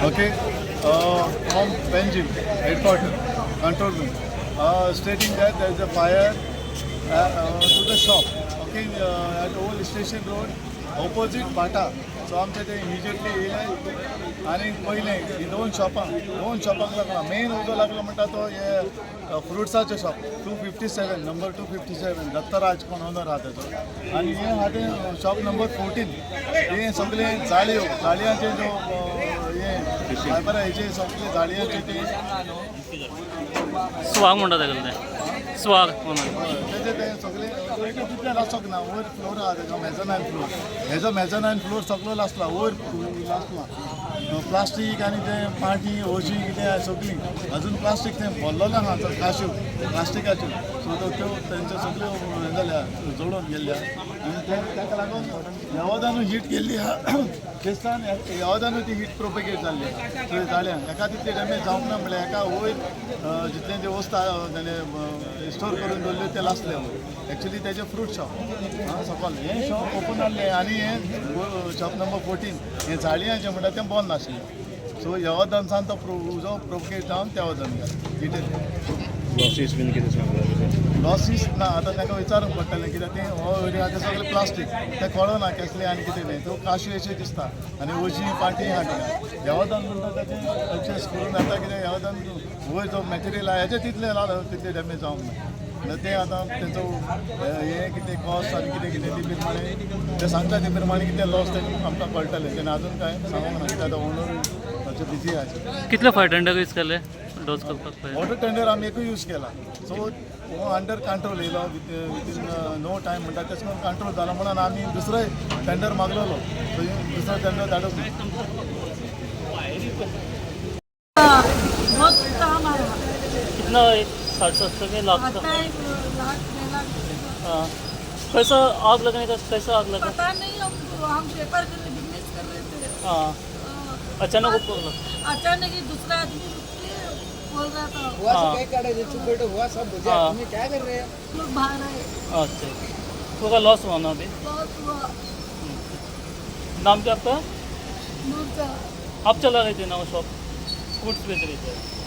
Okay, from Benjim headquarters, control room, stating that there is a fire to the shop. Okay, at Old Station Road, opposite Bata. So आमचे ते immediately येयले आनी पयले ही दोन शॉपांक लागला. Main उजो लागलो म्हणटा तो हे फ्रुट्साचो शॉप 257 नंबर 257 दत्तराज कोण ओनर आहा तेजो. आनी हे आहा ते शॉप नंबर 14 हे सगळे जाळयांचे जो हे फायबर हेचे सगळे जाळयांचे ते स्वाग म्हणटा तेका ते स्वाग म्हणून तेजे ते सगळे तितले लासोक ना. वयर फ्लोर आहा तेजो मेजनायन फ्लोर. हेजो मेजनायन फ्लोर सगळो लासला. वयर लासला प्लास्टीक आनी ते पाटी होजी कितें सगळी अजून प्लास्टीक तें भरलेलें आहा काश्यो प्लास्टिकाच्यो. सो त्यो तेंच्यो सगळ्यो हें जाल्या जोडून गेल्ल्या आनी ताका लागून येवदानू हीट केल्ली आहा. क्रिस्तान येवदानू ती हीट प्रोपेगेट जाल्ली थंय जाळ्यांक. एका तितली डॅमेज जावंक ना म्हणल्यार एका वयर जितले ते वस्त ताणें स्टोर करून दवरल्ले ते लासले. एक्चुली तेजे फ्रूट शॉप सकयल हें शॉप ओपन जाल्लें आनी हें शॉप नंबर 14 हें जाळयांचें म्हणटा तें बंद नाशिल्लें. सो येवदानसान तो उजो प्रोपेगेट जावन त्या वदान गेलो. लॉसीस बीन कितें सांगला लॉसीस ना. आतां ताका विचारूंक पडटलें कित्याक तें हो एरिया तें सगळें प्लास्टीक तें कळना कसलें आनी कितें तें तो काश्यो अशें दिसता आनी ओजी पाटी आहा कितें येवदान म्हणटा तेजें एडजस्ट करून जाता कित्याक येवदान वयर जो मॅटेरियल आहा हेजें तितलें तितलें डॅमेज जावंक ना. ते आतां तेंचो हें कितें कॉस्ट आनी कितें कितें ते प्रमाणे ते सांगता ते प्रमाणे कितें लॉस तें आमकां कळटलें. तेणें आजून कांय सांगूंक ना कित्याक आतां ओनर ताचे बिजी आहा. कितले फायर टेंडर यूज केले डोज करपाक वॉटर टेंडर आमी एकूय यूज केला. सो हो अंडर कंट्रोल येयलो विथीन नो टायम म्हणटा तेच करून कंट्रोल जाला म्हणून आमी दुसरोय टेंडर मागलेलो. सो दुसरो टेंडर धाडूंक बहुत काम आया कितना 60-70 में लाख का आता है लाख 2 लाख हाँ. कैसा आग लगने का कैसा आग लगा? पता नहीं हम पेपर के लिए बिजनेस कर रहे थे हाँ अचानक ऊपर लगा. अचानक ही दूसरा आदमी उठ के बोल रहा था हुआ सब क्या कर रहे थे हुआ सब बुझा हाँ. तुम्हें क्या कर रहे हैं लोग बाहर आए अच्छा थोड़ा लॉस हुआ ना अभी. बहुत हुआ नाम क्या आपका? दूर का आप चला रहे थे ना वो शॉप फ्रूट्स बेच रहे थे.